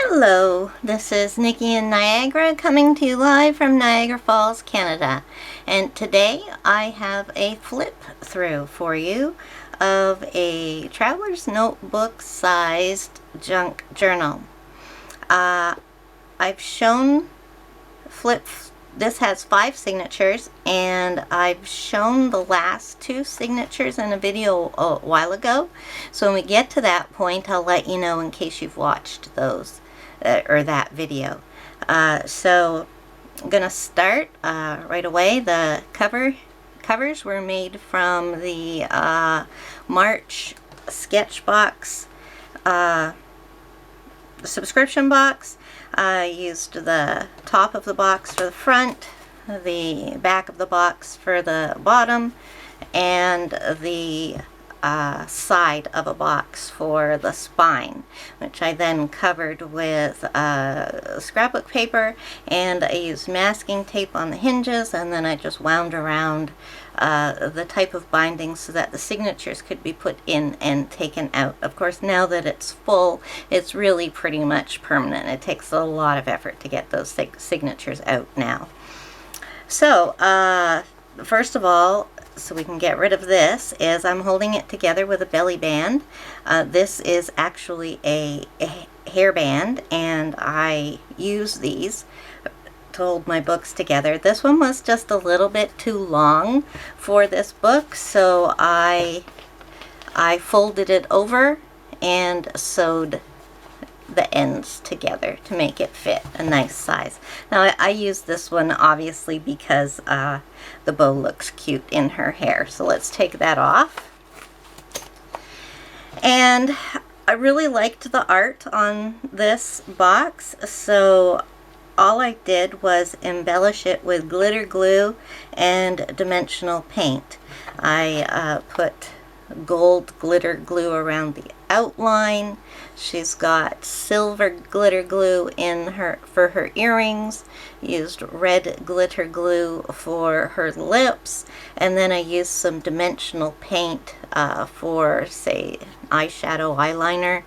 Hello, this is Nikki in Niagara coming to you live from Niagara Falls, Canada. And today I have a flip through for you of a traveler's notebook sized junk journal. I've shown this has 5 signatures, and I've shown the last 2 signatures in a video a while ago. So when we get to that point, I'll let you know in case you've watched those or that video. So I'm gonna start right away. The covers were made from the March Sketchbox subscription box. I used the top of the box for the front, the back of the box for the bottom, and the side of a box for the spine, which I then covered with scrapbook paper, and I used masking tape on the hinges, and then I just wound around the type of binding so that the signatures could be put in and taken out. Of course, now that it's full, it's really pretty much permanent. It takes a lot of effort to get those signatures out now. So, first of all, so we can get rid of this, is I'm holding it together with a belly band. This is actually a hairband, and I use these to hold my books together. This one was just a little bit too long for this book, so I folded it over and sewed the ends together to make it fit a nice size. Now I use this one obviously because the bow looks cute in her hair. So let's take that off. And I really liked the art on this box, so all I did was embellish it with glitter glue and dimensional paint. I put gold glitter glue around the outline. She's got silver glitter glue in for her earrings, used red glitter glue for her lips, and then I used some dimensional paint for, say, eyeshadow, eyeliner,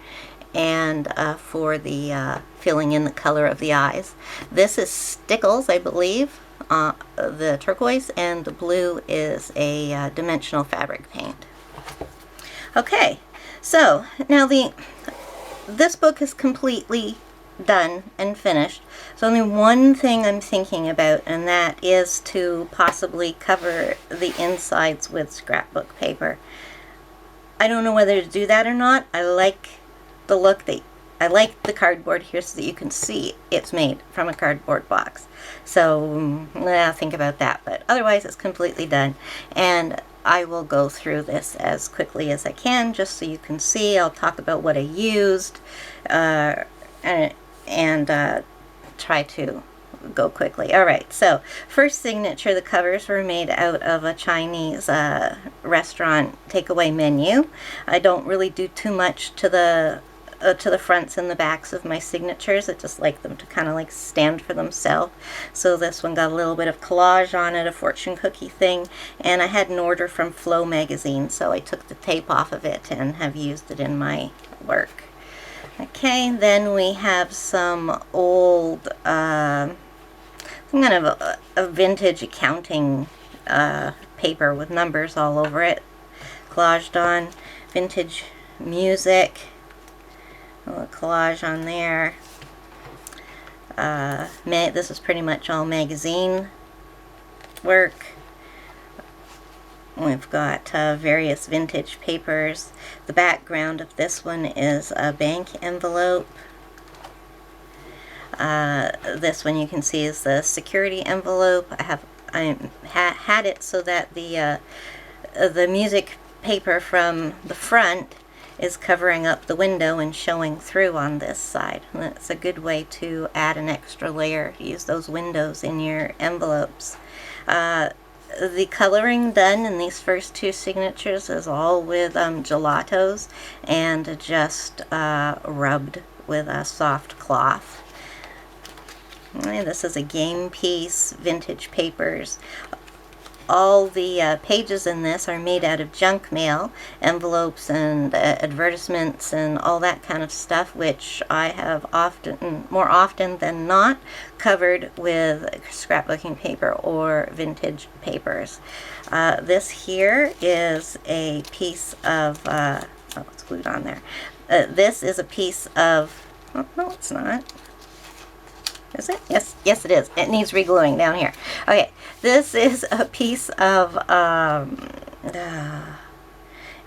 and for the filling in the color of the eyes. This is Stickles, I believe, the turquoise, and the blue is a dimensional fabric paint. Okay, so now this book is completely done and finished. So only one thing I'm thinking about, and that is to possibly cover the insides with scrapbook paper. I don't know whether to do that or not. I like the look I like the cardboard here so that you can see it's made from a cardboard box. So I'll think about that, but otherwise it's completely done. And I will go through this as quickly as I can just so you can see. I'll talk about what I used and try to go quickly. Alright, so first signature, the covers were made out of a Chinese restaurant takeaway menu. I don't really do too much to the fronts and the backs of my signatures. I just like them to kind of like stand for themselves. So this one got a little bit of collage on it, a fortune cookie thing, and I had an order from Flow magazine, so I took the tape off of it and have used it in my work. Okay, then we have some old, some kind of a vintage accounting paper with numbers all over it, collaged on, vintage music, a little collage on there. This is pretty much all magazine work. We've got various vintage papers. The background of this one is a bank envelope. This one you can see is the security envelope. I had it so that the music paper from the front is covering up the window and showing through on this side. And that's a good way to add an extra layer. Use those windows in your envelopes. The coloring done in these first 2 signatures is all with gelatos and just rubbed with a soft cloth. And this is a game piece, vintage papers. all the pages in this are made out of junk mail, envelopes and advertisements and all that kind of stuff, which I have more often than not, covered with scrapbooking paper or vintage papers. This here is a piece of, oh, it's glued on there. This is a piece of, oh, no, it's not. Is it? Yes it is. It needs regluing down here. Okay, this is a piece of, I'm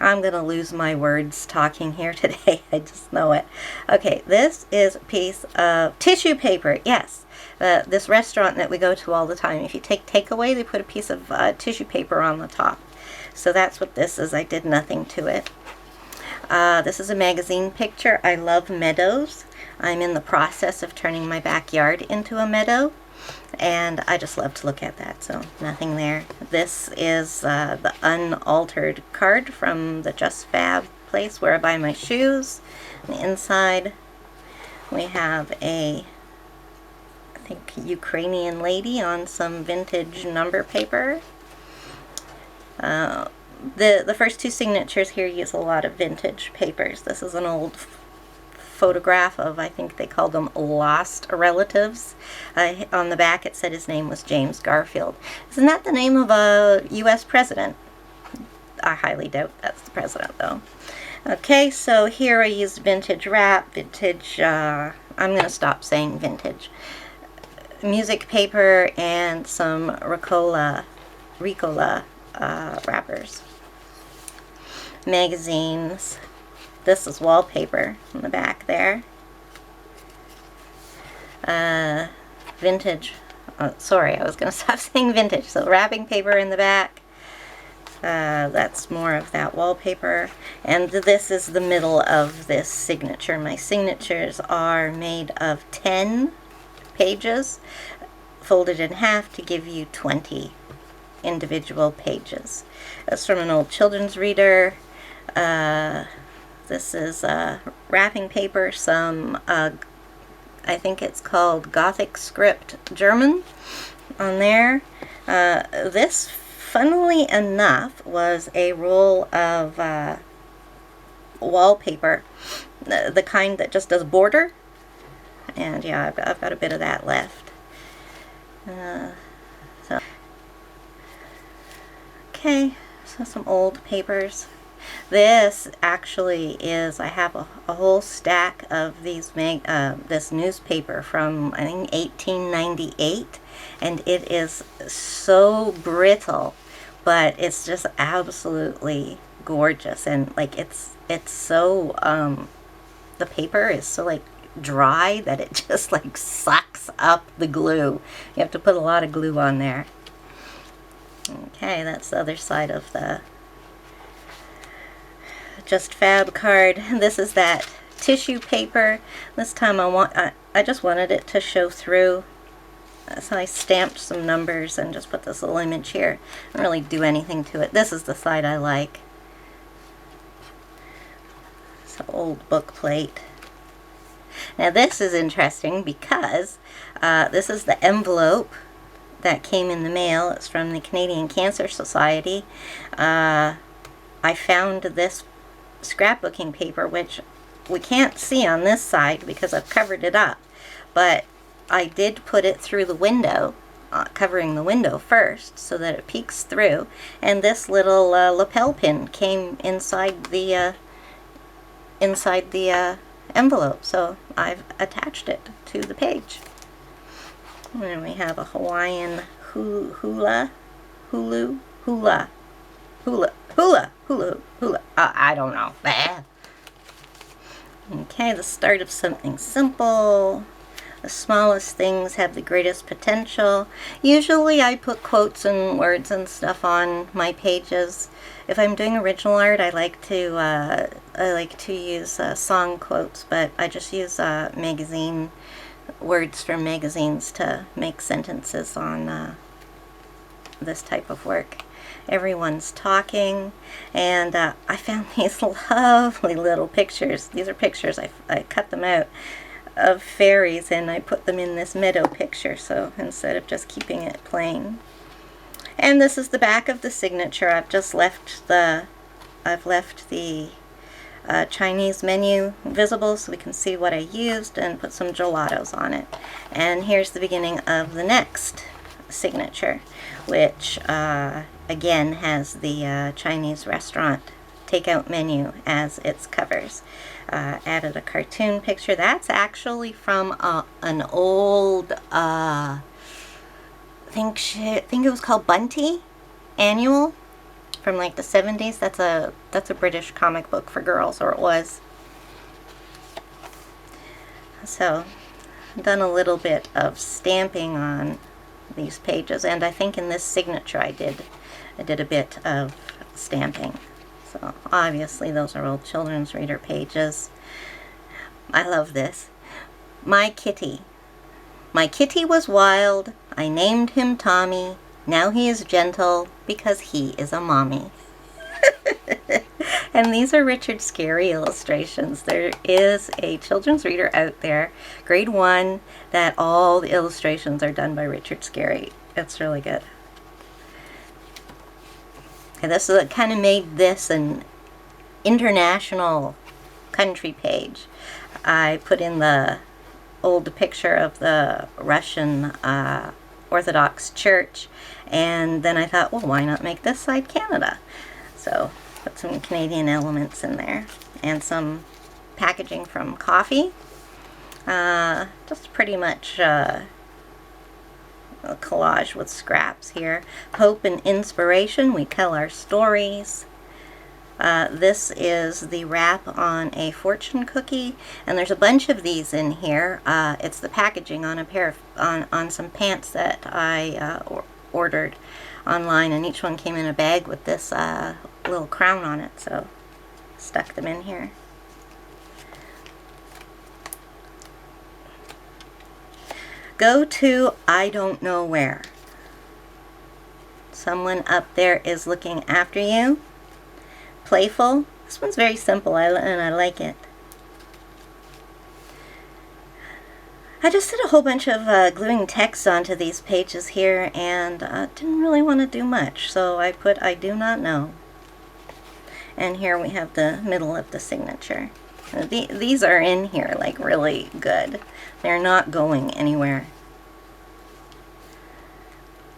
going to lose my words talking here today. I just know it. Okay, this is a piece of tissue paper. Yes, this restaurant that we go to all the time, if you take takeaway, they put a piece of tissue paper on the top. So that's what this is. I did nothing to it. This is a magazine picture. I love meadows. I'm in the process of turning my backyard into a meadow, and I just love to look at that, so nothing there. This is the unaltered card from the Just Fab place where I buy my shoes. On the inside, we have a, I think, Ukrainian lady on some vintage number paper. The first two signatures here use a lot of vintage papers. This is an old photograph of, I think they called them lost relatives. On the back it said his name was James Garfield. Isn't that the name of a U.S. president? I highly doubt that's the president, though. Okay, so here I used vintage wrap, vintage, I'm going to stop saying vintage, music paper, and some Ricola wrappers. Magazines. This is wallpaper on the back there. Vintage. Oh, sorry, I was going to stop saying vintage. So wrapping paper in the back. That's more of that wallpaper. And this is the middle of this signature. My signatures are made of 10 pages, folded in half to give you 20 individual pages. That's from an old children's reader. This is wrapping paper, some, I think it's called Gothic script German on there. This, funnily enough, was a roll of wallpaper, the kind that just does border. And yeah, I've got a bit of that left. Okay, so some old papers. This actually is, I have a whole stack of these this newspaper from, I think, 1898, and it is so brittle, but it's just absolutely gorgeous, and like it's so, the paper is so like dry that it just like sucks up the glue. You have to put a lot of glue on there. Okay, that's the other side of the Just Fab card. This is that tissue paper. This time I just wanted it to show through. So I stamped some numbers and just put this little image here. I didn't really do anything to it. This is the side I like. It's an old book plate. Now this is interesting because this is the envelope that came in the mail. It's from the Canadian Cancer Society. I found this scrapbooking paper, which we can't see on this side because I've covered it up, but I did put it through the window, covering the window first so that it peeks through, and this little lapel pin came inside the envelope, so I've attached it to the page. And then we have a Hawaiian hula. I don't know. Okay, the start of something simple. The smallest things have the greatest potential. Usually I put quotes and words and stuff on my pages. If I'm doing original art, I like to use song quotes, but I just use magazine words from magazines to make sentences on this type of work. Everyone's talking, and I found these lovely little pictures. These are pictures, I cut them out, of fairies, and I put them in this meadow picture, so instead of just keeping it plain. And this is the back of the signature. I've left the Chinese menu visible so we can see what I used, and put some gelatos on it. And here's the beginning of the next signature, which again has the Chinese restaurant takeout menu as its covers. Added a cartoon picture. That's actually from an old, I think it was called Bunty Annual from like the 70s. That's a British comic book for girls, or it was. So I've done a little bit of stamping on these pages, and I think in this signature I did a bit of stamping. So obviously those are old children's reader pages. I love this. My kitty. My kitty was wild. I named him Tommy. Now he is gentle because he is a mommy. And these are Richard Scarry illustrations. There is a children's reader out there, grade 1, that all the illustrations are done by Richard Scarry. It's really good. And this is kind of made this an international country page. I put in the old picture of the Russian Orthodox Church, and then I thought, well, why not make this side Canada? So put some Canadian elements in there, and some packaging from coffee. Just pretty much a collage with scraps here. Hope and inspiration, we tell our stories. This is the wrap on a fortune cookie, and there's a bunch of these in here. It's the packaging on a pair of on some pants that I ordered online, and each one came in a bag with this little crown on it, so stuck them in here. Go to I don't know where. Someone up there is looking after you. Playful. This one's very simple, and I like it. I just did a whole bunch of gluing text onto these pages here, and didn't really want to do much, so I put I do not know. And here we have the middle of the signature. These are in here like really good. They're not going anywhere.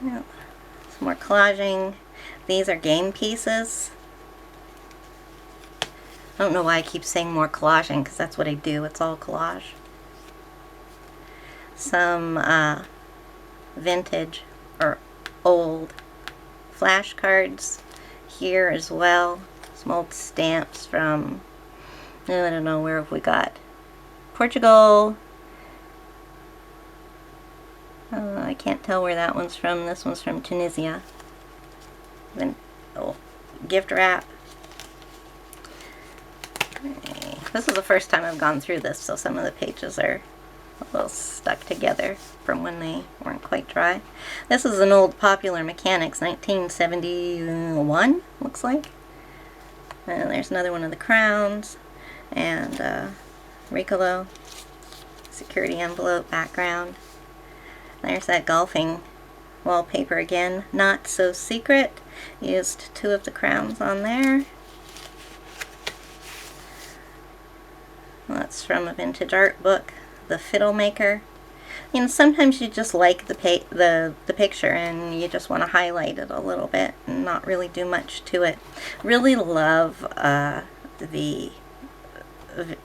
Some more collaging. These are game pieces. I don't know why I keep saying more collaging, because that's what I do. It's all collage. Some vintage or old flashcards here as well. Some old stamps from, I don't know, where have we got? Portugal. I can't tell where that one's from. This one's from Tunisia. Then, gift wrap. Okay. This is the first time I've gone through this, so some of the pages are a little stuck together from when they weren't quite dry. This is an old Popular Mechanics, 1971, looks like. And there's another one of the crowns, and Ricola, security envelope background. There's that golfing wallpaper again, Not So Secret. Used 2 of the crowns on there. That's from a vintage art book, The Fiddle Maker. You know, sometimes you just like the picture and you just want to highlight it a little bit and not really do much to it. Really love the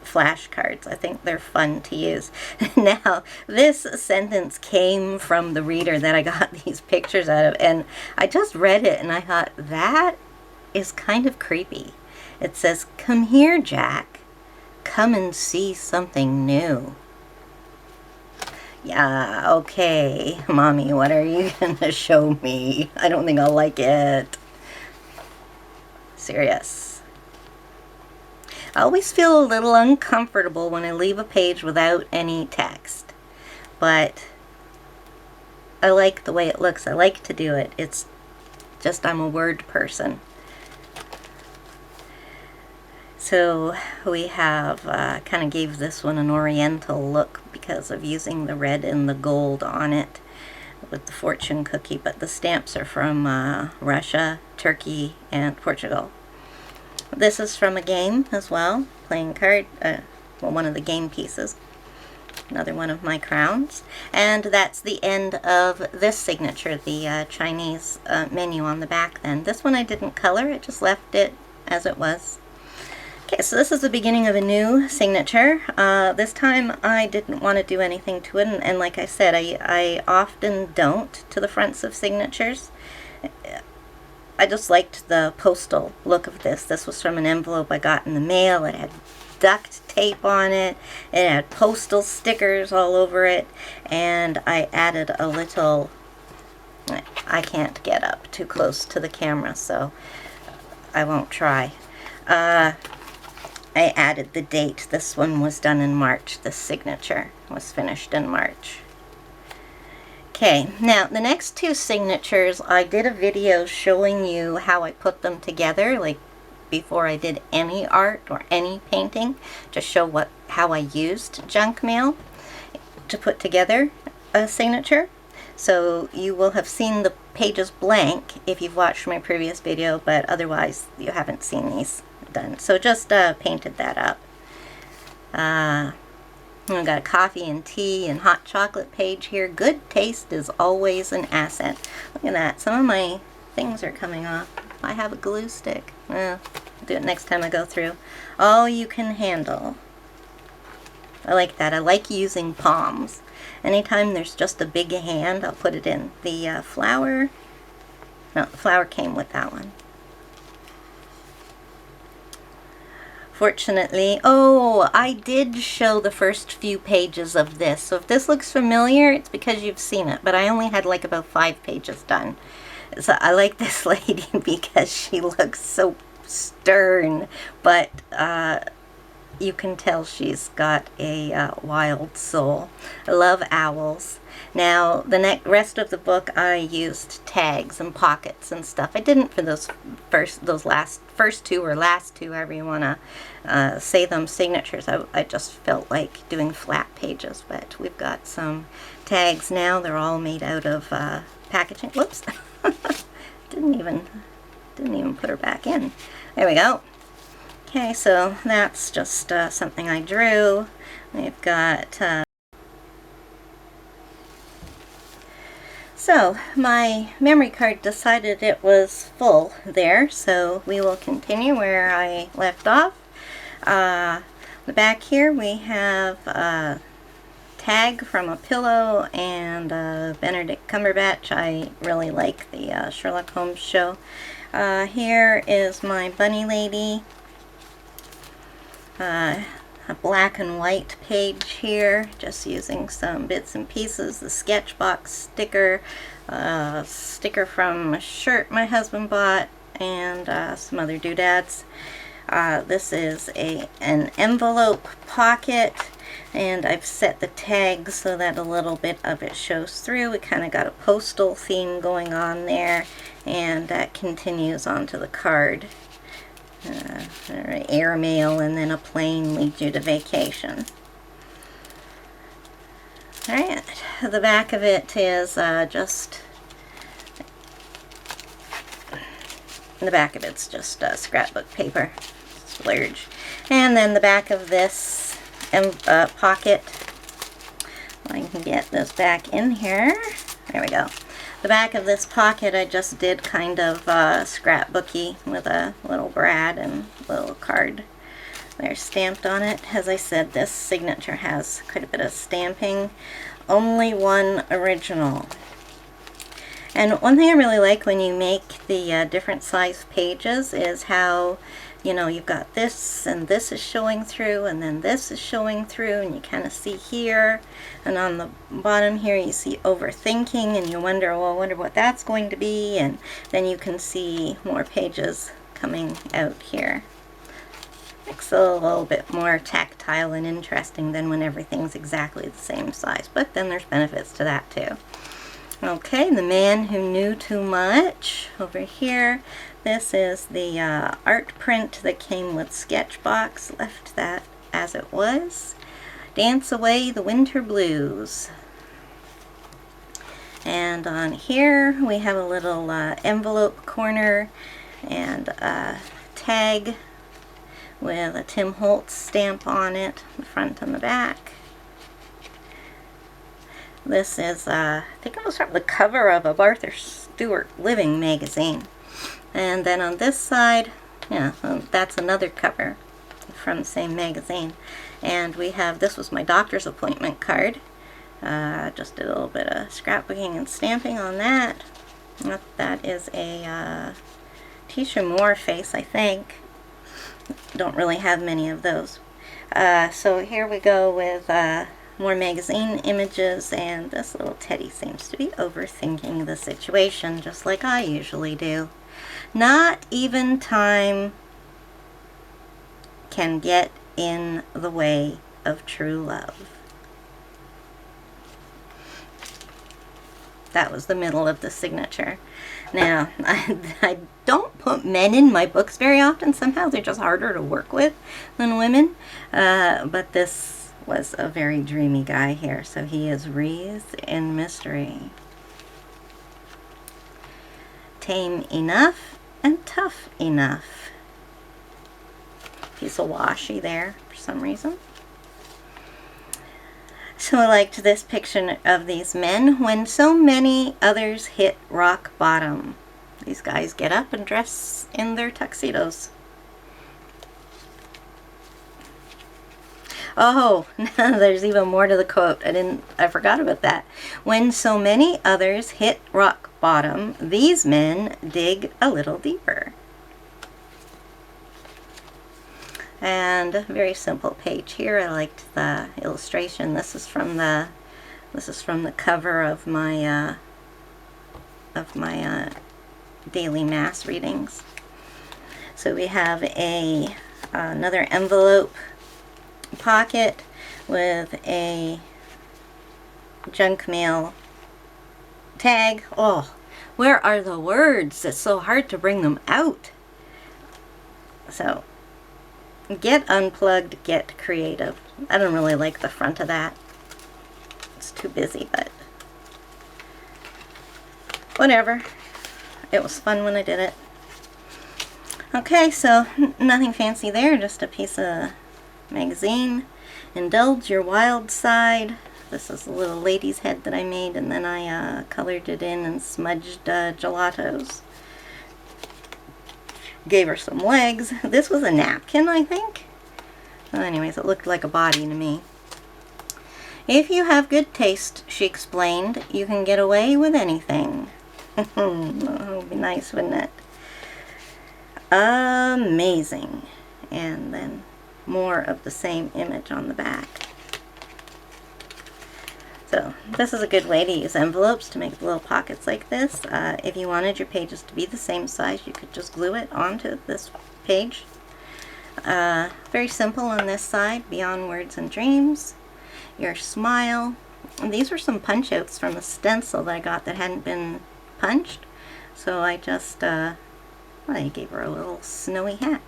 flashcards. I think they're fun to use. Now, this sentence came from the reader that I got these pictures out of, and I just read it and I thought, that is kind of creepy. It says, "Come here, Jack. Come and see something new." Yeah, okay, Mommy, what are you gonna show me? I don't think I'll like it. Serious. I always feel a little uncomfortable when I leave a page without any text, but I like the way it looks. I like to do it. It's just I'm a word person. So we have kind of gave this one an oriental look because of using the red and the gold on it. with the fortune cookie, but the stamps are from Russia, Turkey, and Portugal. This is from a game as well, playing card, well, one of the game pieces. Another one of my crowns. And that's the end of this signature, the Chinese menu on the back then. This one I didn't color, I just left it as it was. Okay, so this is the beginning of a new signature. This time I didn't want to do anything to it, and like I said, I often don't to the fronts of signatures. I just liked the postal look of this. This was from an envelope I got in the mail. It had duct tape on it. It had postal stickers all over it, and I added a little, I can't get up too close to the camera, so I won't try. I added the date. This one was done in March. This signature was finished in March. Okay, now the next two signatures, I did a video showing you how I put them together, like before I did any art or any painting, to show how I used junk mail to put together a signature. So you will have seen the pages blank if you've watched my previous video, but otherwise you haven't seen these done. So just painted that up. I've got a coffee and tea and hot chocolate page here. Good taste is always an asset. Look at that. Some of my things are coming off. I have a glue stick. I'll do it next time I go through. All you can handle. I like that. I like using palms. Anytime there's just a big hand, I'll put it in. The flower, no, the flower came with that one. Fortunately, oh, I did show the first few pages of this. So if this looks familiar, it's because you've seen it. But I only had like about 5 pages done. So I like this lady because she looks so stern, but you can tell she's got a wild soul. I love owls. Now, the rest of the book, I used tags and pockets and stuff. I didn't for those first two or last two, however you want to say them, signatures. I just felt like doing flat pages, but we've got some tags now. They're all made out of packaging. Whoops. didn't even put her back in. There we go. Okay, so that's just something I drew. We've got so my memory card decided it was full there, so we will continue where I left off. The back here we have a tag from a pillow and Benedict Cumberbatch. I really like the Sherlock Holmes show. Here is my bunny lady. A black and white page here, just using some bits and pieces. The Sketchbox sticker, sticker from a shirt my husband bought, and some other doodads. This is an envelope pocket, and I've set the tags so that a little bit of it shows through. We kind of got a postal theme going on there, and that continues onto the card. Airmail, and then a plane leads you to vacation. Alright, the back of it is just scrapbook paper, splurge. And then the back of this pocket, I can get this back in here. There we go. The back of this pocket I just did kind of scrapbooky with a little brad and a little card there stamped on it. As I said, this signature has quite a bit of stamping. Only one original. And one thing I really like when you make the different size pages is how, you know, you've got this and this is showing through and then this is showing through, and you kind of see here, and on the bottom here you see overthinking, and you wonder, well, I wonder what that's going to be, and then you can see more pages coming out here. Makes it a little bit more tactile and interesting than when everything's exactly the same size, but then there's benefits to that too. Okay, The Man Who Knew Too Much over here. This is the art print that came with Sketchbox. Left that as it was. Dance Away the Winter Blues. And on here we have a little envelope corner and a tag with a Tim Holtz stamp on it, the front and the back. This is, I think it was from the cover of a Arthur Stewart Living magazine. And then on this side, yeah, that's another cover from the same magazine. And we have, this was my doctor's appointment card. Just did a little bit of scrapbooking and stamping on that. That is a Tisha Moore face, I think. Don't really have many of those. So here we go with more magazine images, and this little teddy seems to be overthinking the situation, just like I usually do. Not even time can get in the way of true love. That was the middle of the signature. Now, I don't put men in my books very often. Somehow they're just harder to work with than women. But this was a very dreamy guy here. So he is wreathed in mystery. Tame enough and tough enough. Piece of washi there for some reason. So I liked this picture of these men when so many others hit rock bottom. These guys get up and dress in their tuxedos. Oh, there's even more to the quote. I forgot about that. When so many others hit rock bottom, these men dig a little deeper. And a very simple page here. I liked the illustration. This is from the cover of my daily mass readings. So we have another envelope pocket with a junk mail tag. Oh, where are the words? It's so hard to bring them out. So, get unplugged, get creative. I don't really like the front of that. It's too busy, but whatever. It was fun when I did it. Okay, so nothing fancy there, just a piece of magazine. Indulge your wild side. This is a little lady's head that I made, and then I colored it in and smudged gelatos. Gave her some legs. This was a napkin, I think. Well, anyways, it looked like a body to me. If you have good taste, she explained, you can get away with anything. That would be nice, wouldn't it? Amazing. And then more of the same image on the back. So this is a good way to use envelopes to make little pockets like this. If you wanted your pages to be the same size, you could just glue it onto this page. Very simple on this side, Beyond Words and Dreams. Your smile. And these were some punch outs from a stencil that I got that hadn't been punched. So I just, I gave her a little snowy hat.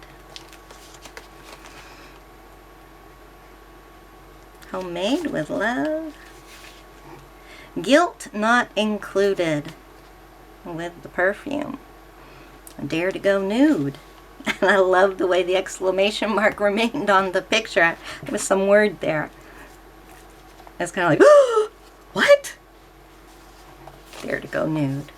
Homemade with love. Guilt not included with the perfume. Dare to go nude. And I love the way the exclamation mark remained on the picture. There was some word there. It's kind of like, oh, what? Dare to go nude.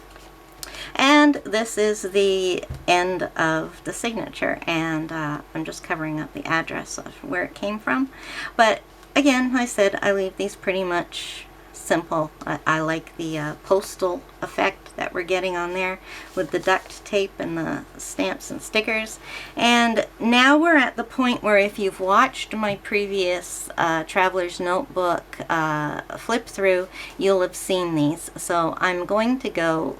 And this is the end of the signature, and I'm just covering up the address of where it came from. But again, I said I leave these pretty much simple. I like the postal effect that we're getting on there with the duct tape and the stamps and stickers. And now we're at the point where if you've watched my previous Traveler's Notebook flip through, you'll have seen these. So I'm going to go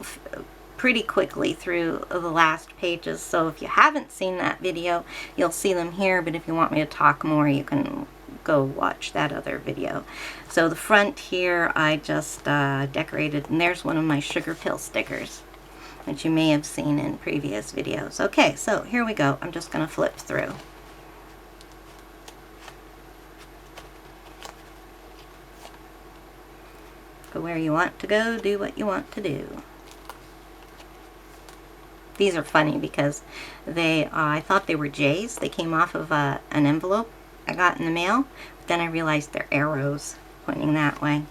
pretty quickly through the last pages. So if you haven't seen that video, you'll see them here, but if you want me to talk more, you can go watch that other video. So the front here I just decorated, and there's one of my sugar pill stickers that you may have seen in previous videos. Okay, so here we go. I'm just going to flip through. Go where you want to go, do what you want to do. These are funny because they, I thought they were J's. They came off of an envelope I got in the mail, but then I realized they're arrows pointing that way.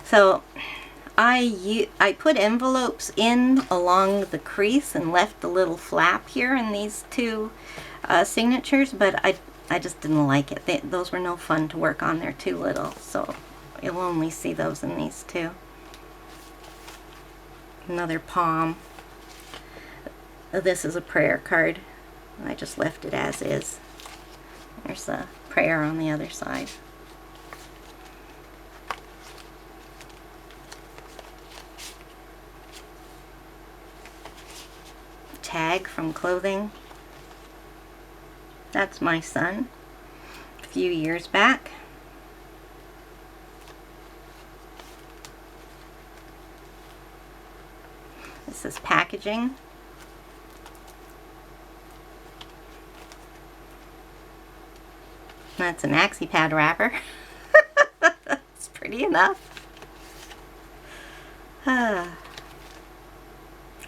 So I put envelopes in along the crease and left a little flap here in these two signatures, but I just didn't like it. Those were no fun to work on. They're too little, so you'll only see those in these two. Another palm. This is a prayer card. I just left it as is. There's a prayer on the other side. Tag from clothing. That's my son a few years back. This is packaging. That's a maxi pad wrapper. It's pretty enough.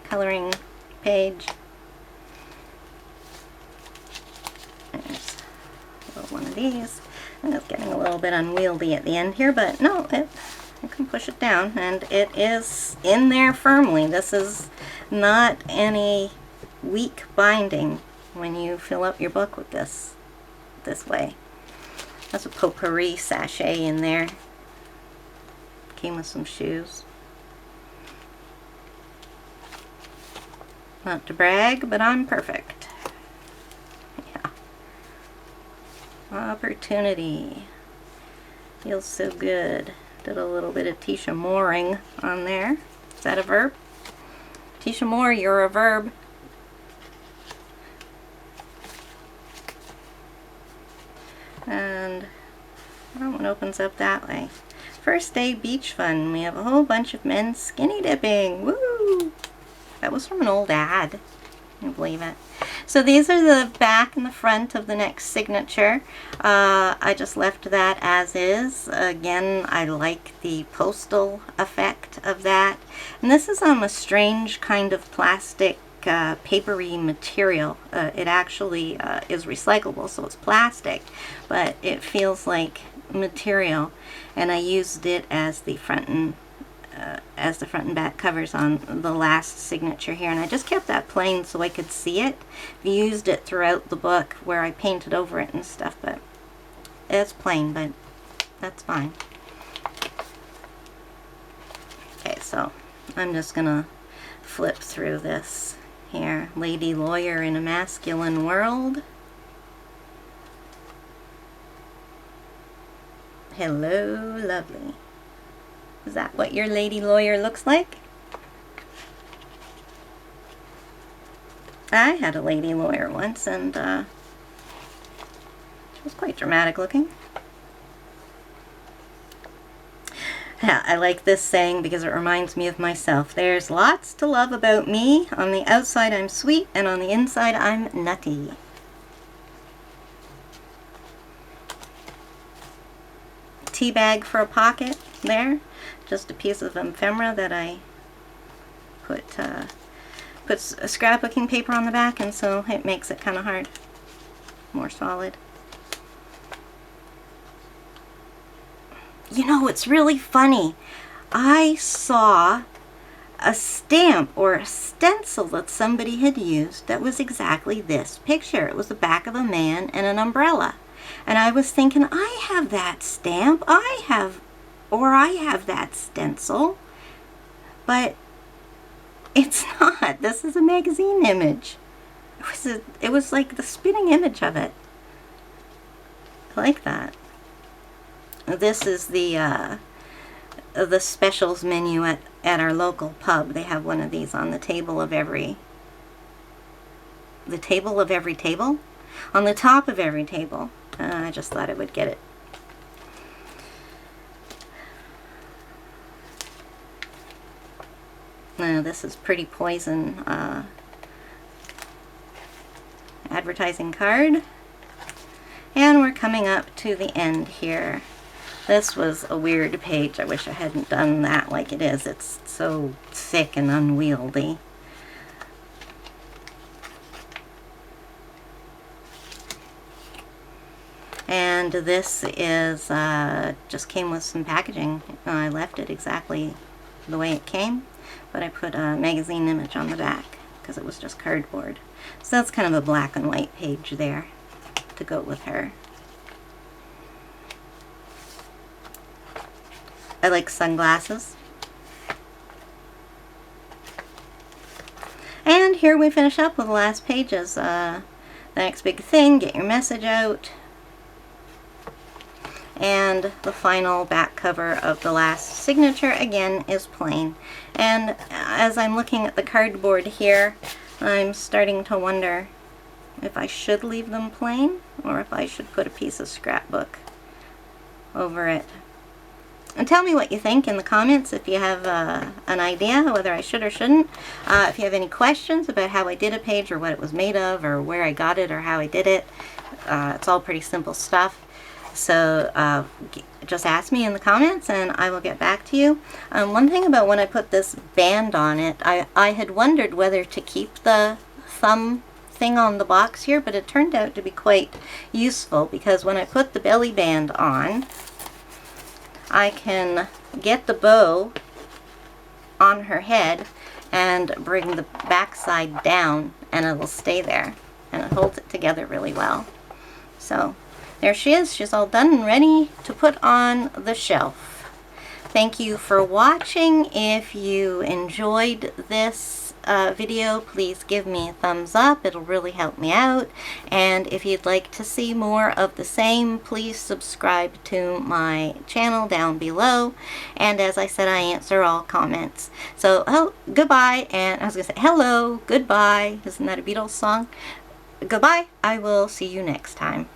Coloring page. There's a little one of these. And it's getting a little bit unwieldy at the end here, but no, you can push it down, and it is in there firmly. This is not any weak binding when you fill up your book with this way. That's a potpourri sachet in there. Came with some shoes. Not to brag, but I'm perfect. Yeah. Opportunity. Feels so good. Did a little bit of Tisha Mooring on there. Is that a verb? Tisha Moore, you're a verb. And that one opens up that way. First day beach fun. We have a whole bunch of men skinny dipping. Woo! That was from an old ad. Can you believe it? So these are the back and the front of the next signature. I just left that as is. Again, I like the postal effect of that. And this is on a strange kind of plastic papery material. It actually is recyclable, so it's plastic, but it feels like material, and I used it as the front and back covers on the last signature here, and I just kept that plain so I could see it. I used it throughout the book where I painted over it and stuff, but it's plain, but that's fine. Okay, so I'm just gonna flip through this here. Lady lawyer in a masculine world. Hello, lovely. Is that what your lady lawyer looks like? I had a lady lawyer once, and she was quite dramatic looking. Yeah, I like this saying because it reminds me of myself. There's lots to love about me. On the outside I'm sweet, and on the inside I'm nutty. Tea bag for a pocket there. Just a piece of ephemera that I put scrapbooking paper on the back, and so it makes it kind of hard, more solid. You know, it's really funny. I saw a stamp or a stencil that somebody had used that was exactly this picture. It was the back of a man and an umbrella. And I was thinking, I have that stamp. I have that stencil. But it's not. This is a magazine image. It was like the spinning image of it. I like that. This is the specials menu at our local pub. They have one of these on the table of every table? On the top of every table. I just thought I would get it. This is Pretty Poison advertising card. And we're coming up to the end here. This was a weird page. I wish I hadn't done that like it is. It's so thick and unwieldy. And this is just came with some packaging. I left it exactly the way it came, but I put a magazine image on the back because it was just cardboard. So that's kind of a black and white page there to go with her. I like sunglasses. And here we finish up with the last pages. The next big thing, get your message out. And the final back cover of the last signature, again, is plain. And as I'm looking at the cardboard here, I'm starting to wonder if I should leave them plain or if I should put a piece of scrapbook over it. And tell me what you think in the comments if you have an idea whether I should or shouldn't. If you have any questions about how I did a page or what it was made of or where I got it or how I did it, it's all pretty simple stuff. So just ask me in the comments and I will get back to you. One thing about when I put this band on it, I had wondered whether to keep the thumb thing on the box here, but it turned out to be quite useful because when I put the belly band on, I can get the bow on her head and bring the back side down and it will stay there and it holds it together really well. So there she is. She's all done and ready to put on the shelf. Thank you for watching. If you enjoyed this video, please give me a thumbs up. It'll really help me out. And if you'd like to see more of the same, please subscribe to my channel down below. And as I said, I answer all comments. So, goodbye. And I was going to say hello, goodbye. Isn't that a Beatles song? Goodbye. I will see you next time.